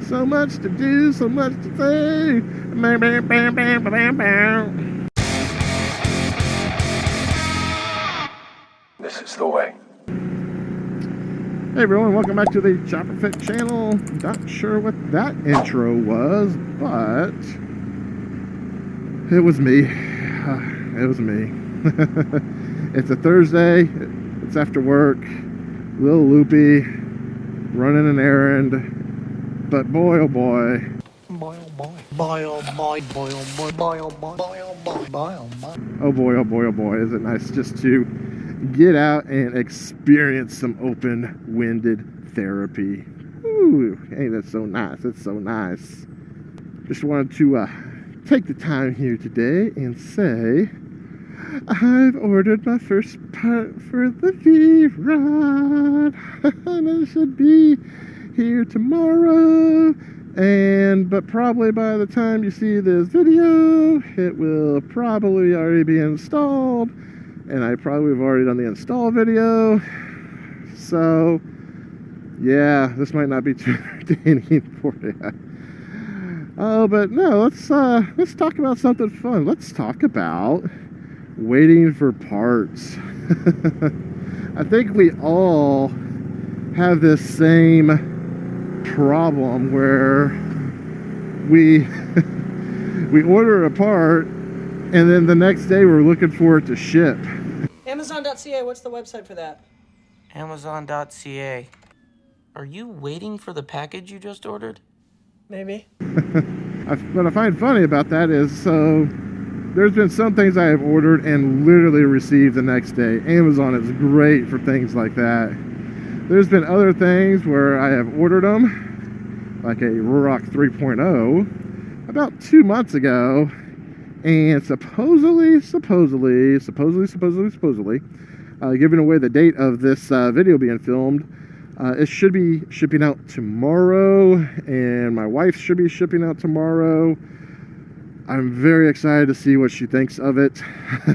So much to do, so much to say. Bam, bam, bam, bam, bam, bam. This is the way. Hey everyone, welcome back to the Chopper Fit channel. Not sure what that intro was, but it was me. It was me. It's a Thursday. It's after work. A little loopy. Running an errand. But boy, oh boy. Boy, oh boy. Boy, oh boy. Boy, oh boy. Boy, oh boy. Boy, oh boy. Boy, oh boy. Oh boy, oh boy, oh boy. Is it nice just to get out and experience some open-winded therapy. Ooh, hey, that's so nice. That's so nice. Just wanted to take the time here today and say I've ordered my first part for the VROD. And it should be here tomorrow. But probably by the time you see this video, it will probably already be installed. And I probably have already done the install video. So, yeah, this might not be too entertaining for you. Oh, but no, let's talk about something fun. Let's talk about waiting for parts. I think we all have this same problem where we order a part and then the next day we're looking for it to ship. Amazon.ca, what's the website for that? Amazon.ca. Are you waiting for the package you just ordered? Maybe. What I find funny about that is, so there's been some things I have ordered and literally received the next day. Amazon is great for things like that. There's been other things where I have ordered them, like a Ruroc 3.0, about 2 months ago, and supposedly, giving away the date of this video being filmed, it should be shipping out tomorrow, and my wife should be shipping out tomorrow. I'm very excited to see what she thinks of it.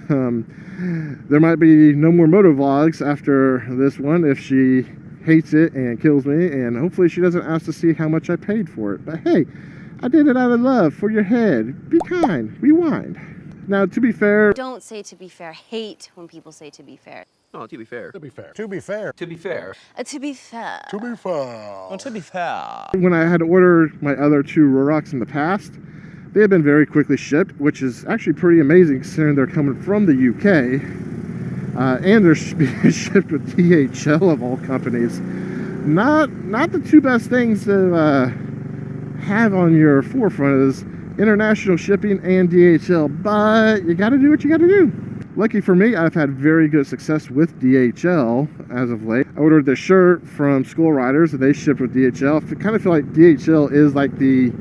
There might be no more moto vlogs after this one if she hates it and kills me, and hopefully she doesn't ask to see how much I paid for it. But hey, I did it out of love for your head. Be kind, rewind. Now, to be fair... Don't say to be fair. I hate when people say to be fair. Oh, to be fair. To be fair. To be fair. To be fair. To be fair. To be fair. Oh, to be fair. When I had to order my other two Rurocs in the past, they have been very quickly shipped, which is actually pretty amazing considering they're coming from the UK. And they're being shipped with DHL of all companies. Not the two best things to have on your forefront is international shipping and DHL, but you gotta do what you gotta do. Lucky for me, I've had very good success with DHL as of late. I ordered this shirt from Riderz and they shipped with DHL. I kind of feel like DHL is like the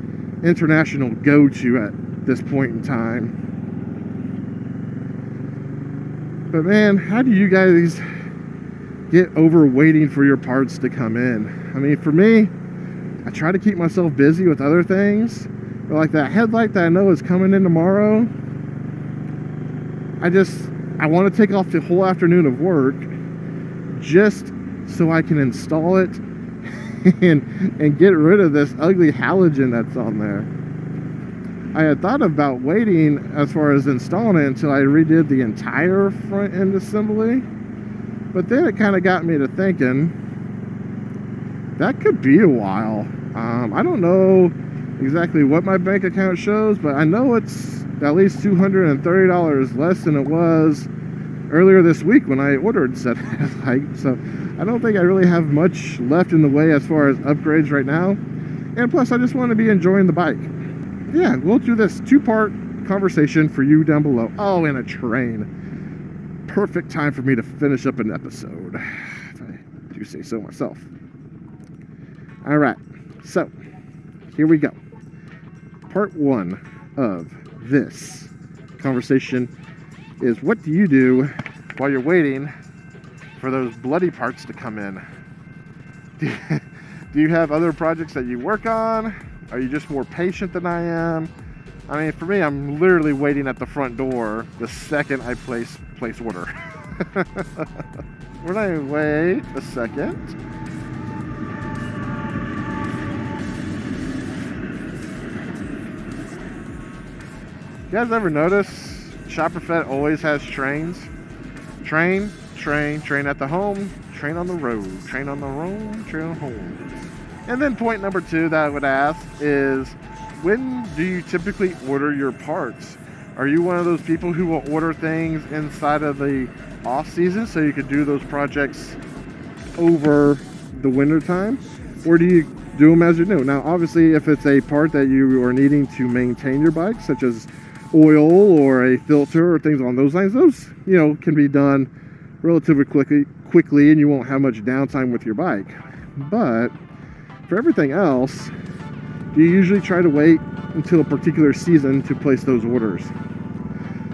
international go-to at this point in time. But man, how do you guys get over waiting for your parts to come in? I mean, for me, I try to keep myself busy with other things. But like that headlight that I know is coming in tomorrow, I want to take off the whole afternoon of work just so I can install it and get rid of this ugly halogen that's on there. I had thought about waiting as far as installing it until I redid the entire front end assembly, but then it kind of got me to thinking that could be a while. I don't know exactly what my bank account shows, but I know it's at least $230 less than it was earlier this week when I ordered said headlight. So I don't think I really have much left in the way as far as upgrades right now. And plus, I just want to be enjoying the bike. Yeah, we'll do this two-part conversation for you down below. Oh, and a train. Perfect time for me to finish up an episode, if I do say so myself. All right, so here we go. Part one of this conversation is, what do you do while you're waiting for those bloody parts to come in? Do you have other projects that you work on? Are you just more patient than I am? I mean, for me, I'm literally waiting at the front door the second I place order. When I wait a second. You guys ever notice Shopper Fett always has trains? Train at the home, train on the road, train on the road, train on home. And then point number 2 that I would ask is, when do you typically order your parts? Are you one of those people who will order things inside of the off season so you could do those projects over the winter time? Or do you do them as you do? Now, obviously, if it's a part that you are needing to maintain your bike, such as oil or a filter or things along those lines, those, you know, can be done relatively quickly and you won't have much downtime with your bike. But for everything else, do you usually try to wait until a particular season to place those orders?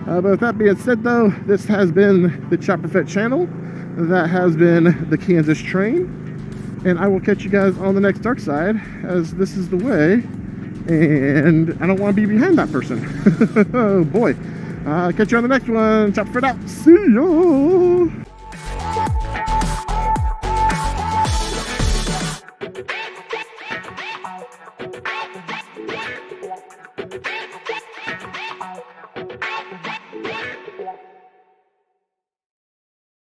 But with that being said, though, this has been the Chopper Fett channel. That has been the Kansas train. And I will catch you guys on the next dark side, as this is the way. And I don't want to be behind that person. Oh boy. Catch you on the next one. Chopper Fett out. See ya.